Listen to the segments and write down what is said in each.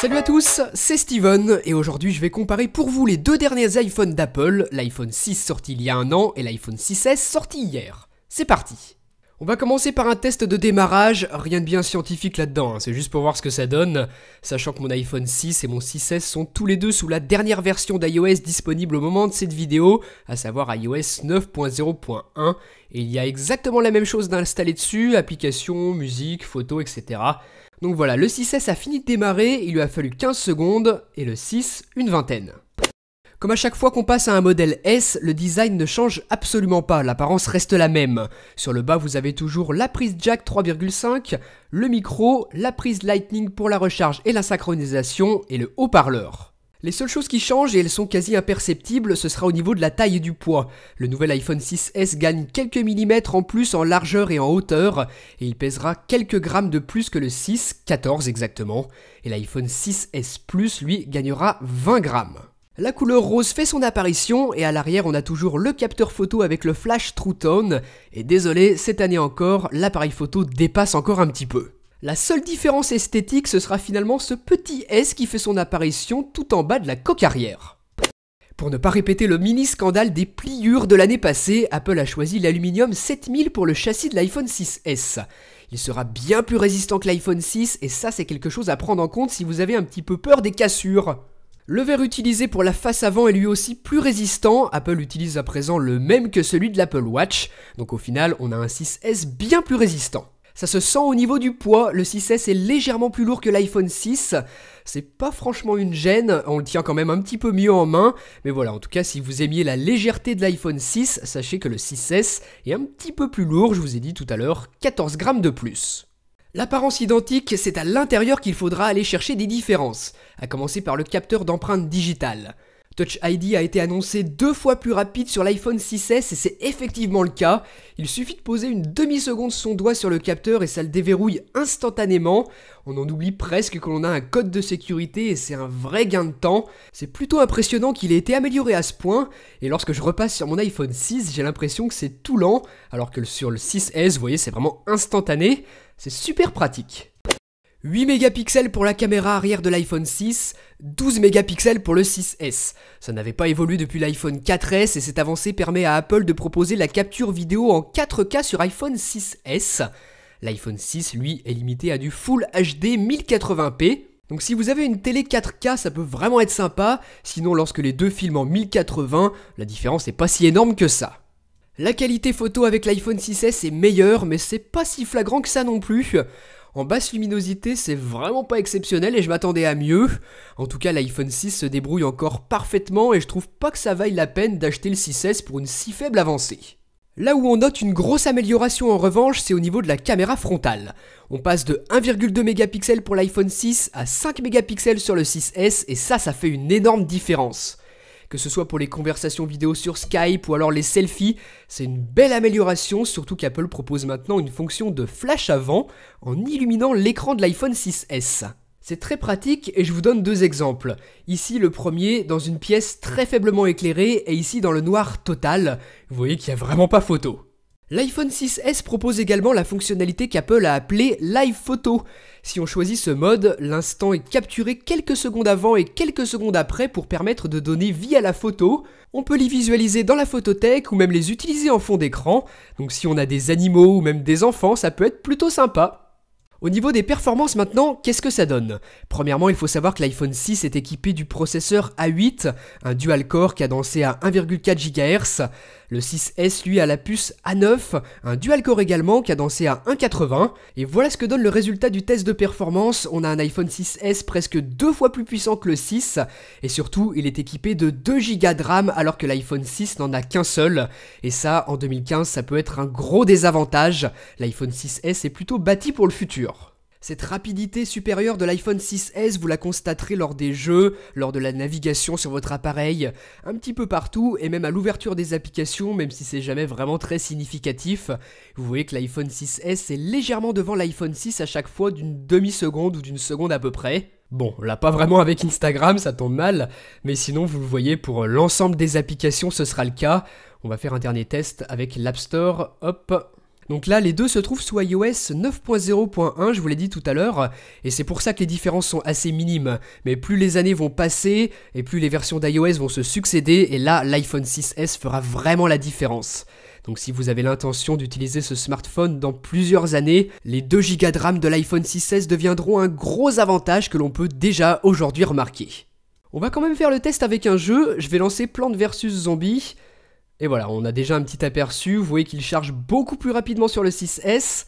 Salut à tous, c'est Steven et aujourd'hui je vais comparer pour vous les deux derniers iPhones d'Apple, l'iPhone 6 sorti il y a un an et l'iPhone 6S sorti hier. C'est parti. On va commencer par un test de démarrage, rien de bien scientifique là-dedans, c'est juste pour voir ce que ça donne, sachant que mon iPhone 6 et mon 6S sont tous les deux sous la dernière version d'iOS disponible au moment de cette vidéo, à savoir iOS 9.0.1, et il y a exactement la même chose d'installer dessus, applications, musique, photos, etc. Donc voilà, le 6S a fini de démarrer, il lui a fallu 15 secondes, et le 6, une vingtaine. Comme à chaque fois qu'on passe à un modèle S, le design ne change absolument pas, l'apparence reste la même. Sur le bas, vous avez toujours la prise jack 3.5, le micro, la prise Lightning pour la recharge et la synchronisation, et le haut-parleur. Les seules choses qui changent, et elles sont quasi imperceptibles, ce sera au niveau de la taille et du poids. Le nouvel iPhone 6S gagne quelques millimètres en plus en largeur et en hauteur, et il pèsera quelques grammes de plus que le 6, 14 exactement, et l'iPhone 6S Plus, lui, gagnera 20 grammes. La couleur rose fait son apparition, et à l'arrière on a toujours le capteur photo avec le flash True Tone, et désolé, cette année encore, l'appareil photo dépasse encore un petit peu. La seule différence esthétique, ce sera finalement ce petit S qui fait son apparition tout en bas de la coque arrière. Pour ne pas répéter le mini scandale des pliures de l'année passée, Apple a choisi l'aluminium 7000 pour le châssis de l'iPhone 6S. Il sera bien plus résistant que l'iPhone 6 et ça c'est quelque chose à prendre en compte si vous avez un petit peu peur des cassures. Le verre utilisé pour la face avant est lui aussi plus résistant, Apple utilise à présent le même que celui de l'Apple Watch, donc au final on a un 6S bien plus résistant. Ça se sent au niveau du poids, le 6S est légèrement plus lourd que l'iPhone 6, c'est pas franchement une gêne, on le tient quand même un petit peu mieux en main, mais voilà, en tout cas si vous aimiez la légèreté de l'iPhone 6, sachez que le 6S est un petit peu plus lourd, je vous ai dit tout à l'heure, 14 grammes de plus. L'apparence identique, c'est à l'intérieur qu'il faudra aller chercher des différences, à commencer par le capteur d'empreinte digitale. Touch ID a été annoncé 2 fois plus rapide sur l'iPhone 6S et c'est effectivement le cas. Il suffit de poser une demi-seconde son doigt sur le capteur et ça le déverrouille instantanément. On en oublie presque que l'on a un code de sécurité et c'est un vrai gain de temps. C'est plutôt impressionnant qu'il ait été amélioré à ce point. Et lorsque je repasse sur mon iPhone 6, j'ai l'impression que c'est tout lent, alors que sur le 6S, vous voyez, c'est vraiment instantané. C'est super pratique. 8 mégapixels pour la caméra arrière de l'iPhone 6, 12 mégapixels pour le 6S. Ça n'avait pas évolué depuis l'iPhone 4S et cette avancée permet à Apple de proposer la capture vidéo en 4K sur iPhone 6S. L'iPhone 6, lui, est limité à du Full HD 1080p. Donc si vous avez une télé 4K, ça peut vraiment être sympa, sinon lorsque les deux filment en 1080, la différence n'est pas si énorme que ça. La qualité photo avec l'iPhone 6S est meilleure, mais c'est pas si flagrant que ça non plus. En basse luminosité, c'est vraiment pas exceptionnel et je m'attendais à mieux. En tout cas, l'iPhone 6 se débrouille encore parfaitement et je trouve pas que ça vaille la peine d'acheter le 6S pour une si faible avancée. Là où on note une grosse amélioration en revanche, c'est au niveau de la caméra frontale. On passe de 1,2 mégapixels pour l'iPhone 6 à 5 mégapixels sur le 6S et ça fait une énorme différence. Que ce soit pour les conversations vidéo sur Skype ou alors les selfies, c'est une belle amélioration, surtout qu'Apple propose maintenant une fonction de flash avant en illuminant l'écran de l'iPhone 6S. C'est très pratique et je vous donne 2 exemples. Ici le premier dans une pièce très faiblement éclairée et ici dans le noir total. Vous voyez qu'il n'y a vraiment pas photo. L'iPhone 6S propose également la fonctionnalité qu'Apple a appelée Live Photo. Si on choisit ce mode, l'instant est capturé quelques secondes avant et quelques secondes après pour permettre de donner vie à la photo. On peut les visualiser dans la photothèque ou même les utiliser en fond d'écran. Donc si on a des animaux ou même des enfants, ça peut être plutôt sympa. Au niveau des performances maintenant, qu'est-ce que ça donne? Premièrement, il faut savoir que l'iPhone 6 est équipé du processeur A8, un dual-core cadencé à 1,4 GHz. Le 6S, lui, a la puce A9, un dual-core également cadencé à 1,80. Et voilà ce que donne le résultat du test de performance. On a un iPhone 6S presque 2 fois plus puissant que le 6. Et surtout, il est équipé de 2 Go de RAM alors que l'iPhone 6 n'en a qu'un seul. Et ça, en 2015, ça peut être un gros désavantage. L'iPhone 6S est plutôt bâti pour le futur. Cette rapidité supérieure de l'iPhone 6S, vous la constaterez lors des jeux, lors de la navigation sur votre appareil, un petit peu partout et même à l'ouverture des applications, même si c'est jamais vraiment très significatif. Vous voyez que l'iPhone 6S est légèrement devant l'iPhone 6 à chaque fois d'une demi-seconde ou d'une seconde à peu près. Bon, là pas vraiment avec Instagram, ça tombe mal, mais sinon vous le voyez pour l'ensemble des applications ce sera le cas. On va faire un dernier test avec l'App Store, hop. Donc là, les deux se trouvent sous iOS 9.0.1, je vous l'ai dit tout à l'heure, et c'est pour ça que les différences sont assez minimes. Mais plus les années vont passer, et plus les versions d'iOS vont se succéder, et là, l'iPhone 6S fera vraiment la différence. Donc si vous avez l'intention d'utiliser ce smartphone dans plusieurs années, les 2 Go de RAM de l'iPhone 6S deviendront un gros avantage que l'on peut déjà aujourd'hui remarquer. On va quand même faire le test avec un jeu, je vais lancer Plants vs Zombies. Et voilà, on a déjà un petit aperçu, vous voyez qu'il charge beaucoup plus rapidement sur le 6S.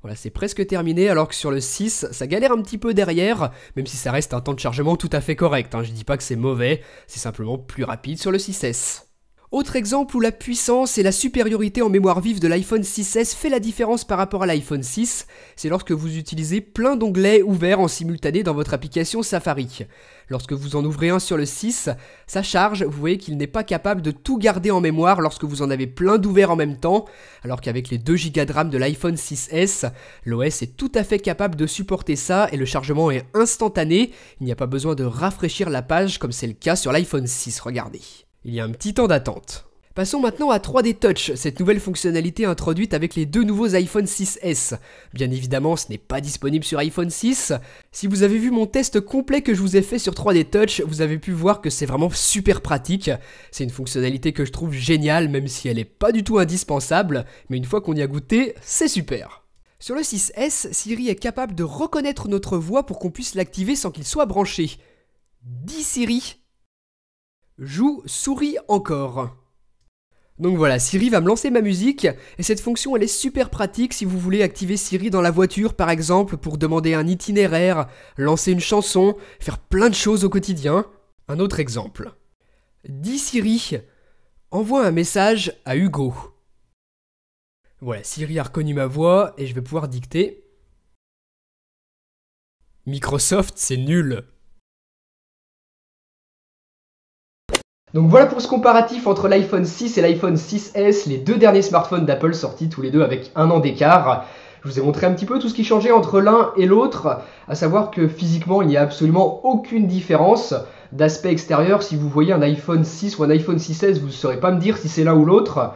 Voilà, c'est presque terminé, alors que sur le 6, ça galère un petit peu derrière, même si ça reste un temps de chargement tout à fait correct, hein. Je dis pas que c'est mauvais, c'est simplement plus rapide sur le 6S. Autre exemple où la puissance et la supériorité en mémoire vive de l'iPhone 6S fait la différence par rapport à l'iPhone 6, c'est lorsque vous utilisez plein d'onglets ouverts en simultané dans votre application Safari. Lorsque vous en ouvrez un sur le 6, ça charge, vous voyez qu'il n'est pas capable de tout garder en mémoire lorsque vous en avez plein d'ouverts en même temps, alors qu'avec les 2 Go de RAM de l'iPhone 6S, l'OS est tout à fait capable de supporter ça et le chargement est instantané, il n'y a pas besoin de rafraîchir la page comme c'est le cas sur l'iPhone 6, regardez. Il y a un petit temps d'attente. Passons maintenant à 3D Touch, cette nouvelle fonctionnalité introduite avec les 2 nouveaux iPhone 6S. Bien évidemment, ce n'est pas disponible sur iPhone 6. Si vous avez vu mon test complet que je vous ai fait sur 3D Touch, vous avez pu voir que c'est vraiment super pratique. C'est une fonctionnalité que je trouve géniale, même si elle n'est pas du tout indispensable, mais une fois qu'on y a goûté, c'est super. Sur le 6S, Siri est capable de reconnaître notre voix pour qu'on puisse l'activer sans qu'il soit branché. Dis Siri, joue souris encore. Donc voilà, Siri va me lancer ma musique, et cette fonction elle est super pratique si vous voulez activer Siri dans la voiture par exemple pour demander un itinéraire, lancer une chanson, faire plein de choses au quotidien. Un autre exemple. Dis Siri, envoie un message à Hugo. Voilà, Siri a reconnu ma voix et je vais pouvoir dicter. Microsoft, c'est nul. Donc voilà pour ce comparatif entre l'iPhone 6 et l'iPhone 6S, les 2 derniers smartphones d'Apple sortis tous les deux avec 1 an d'écart. Je vous ai montré un petit peu tout ce qui changeait entre l'un et l'autre, à savoir que physiquement il n'y a absolument aucune différence d'aspect extérieur. Si vous voyez un iPhone 6 ou un iPhone 6S, vous ne saurez pas me dire si c'est l'un ou l'autre.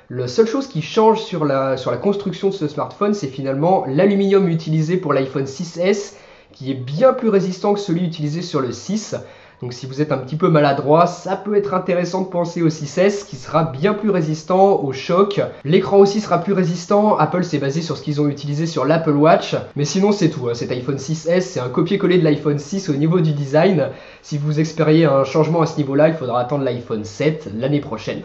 La seule chose qui change sur la construction de ce smartphone, c'est finalement l'aluminium utilisé pour l'iPhone 6S, qui est bien plus résistant que celui utilisé sur le 6. Donc si vous êtes un petit peu maladroit, ça peut être intéressant de penser au 6S qui sera bien plus résistant au choc. L'écran aussi sera plus résistant, Apple s'est basé sur ce qu'ils ont utilisé sur l'Apple Watch. Mais sinon c'est tout, cet iPhone 6S c'est un copier-coller de l'iPhone 6 au niveau du design. Si vous espériez un changement à ce niveau-là, il faudra attendre l'iPhone 7 l'année prochaine.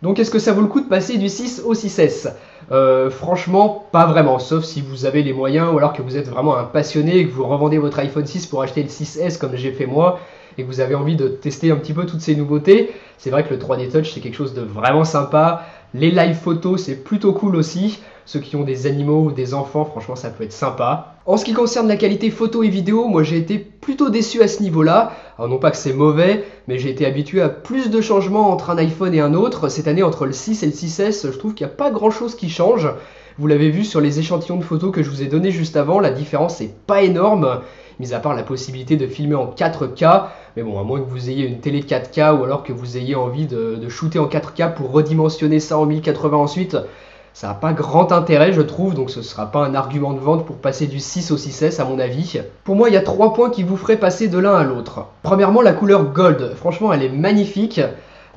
Donc est-ce que ça vaut le coup de passer du 6 au 6S ? Franchement, pas vraiment, sauf si vous avez les moyens ou alors que vous êtes vraiment un passionné et que vous revendez votre iPhone 6 pour acheter le 6S comme j'ai fait moi et que vous avez envie de tester un petit peu toutes ces nouveautés. C'est vrai que le 3D Touch c'est quelque chose de vraiment sympa. Les live photos c'est plutôt cool aussi. Ceux qui ont des animaux ou des enfants, franchement ça peut être sympa. En ce qui concerne la qualité photo et vidéo, moi j'ai été plutôt déçu à ce niveau-là. Alors non pas que c'est mauvais, mais j'ai été habitué à plus de changements entre un iPhone et un autre. Cette année entre le 6 et le 6S, je trouve qu'il n'y a pas grand-chose qui change. Vous l'avez vu sur les échantillons de photos que je vous ai donnés juste avant, la différence n'est pas énorme, mis à part la possibilité de filmer en 4K. Mais bon, à moins que vous ayez une télé 4K ou alors que vous ayez envie de shooter en 4K pour redimensionner ça en 1080 ensuite, ça n'a pas grand intérêt je trouve, donc ce ne sera pas un argument de vente pour passer du 6 au 6S à mon avis. Pour moi il y a 3 points qui vous feraient passer de l'un à l'autre. Premièrement la couleur gold, franchement elle est magnifique,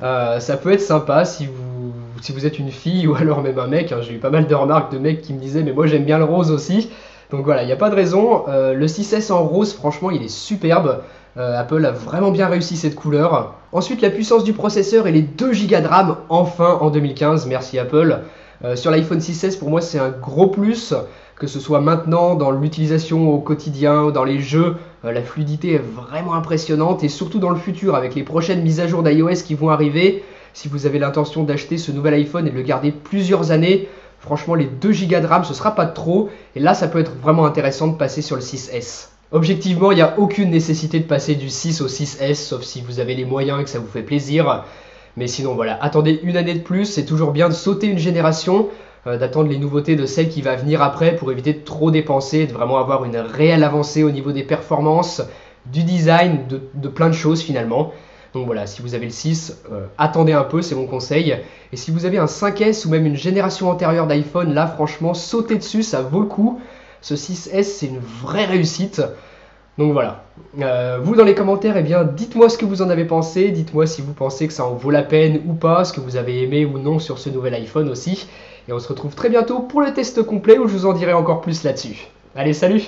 ça peut être sympa si vous êtes une fille ou alors même un mec, hein. J'ai eu pas mal de remarques de mecs qui me disaient mais moi j'aime bien le rose aussi. Donc voilà, il n'y a pas de raison, le 6S en rose franchement il est superbe. Apple a vraiment bien réussi cette couleur. Ensuite la puissance du processeur et les 2 Go de RAM enfin en 2015, merci Apple. Sur l'iPhone 6S pour moi c'est un gros plus, que ce soit maintenant dans l'utilisation au quotidien ou dans les jeux, la fluidité est vraiment impressionnante et surtout dans le futur avec les prochaines mises à jour d'iOS qui vont arriver. Si vous avez l'intention d'acheter ce nouvel iPhone et de le garder plusieurs années, franchement les 2 Go de RAM ce sera pas de trop et là ça peut être vraiment intéressant de passer sur le 6S. Objectivement il n'y a aucune nécessité de passer du 6 au 6S sauf si vous avez les moyens et que ça vous fait plaisir. Mais sinon voilà, attendez une année de plus, c'est toujours bien de sauter une génération, d'attendre les nouveautés de celle qui va venir après pour éviter de trop dépenser, de vraiment avoir une réelle avancée au niveau des performances, du design, de plein de choses finalement. Donc voilà, si vous avez le 6, attendez un peu, c'est mon conseil. Et si vous avez un 5S ou même une génération antérieure d'iPhone, là franchement, sautez dessus, ça vaut le coup. Ce 6S, c'est une vraie réussite. Donc voilà. Vous dans les commentaires, eh bien, dites-moi ce que vous en avez pensé. Dites-moi si vous pensez que ça en vaut la peine ou pas, ce que vous avez aimé ou non sur ce nouvel iPhone aussi. Et on se retrouve très bientôt pour le test complet où je vous en dirai encore plus là-dessus. Allez, salut!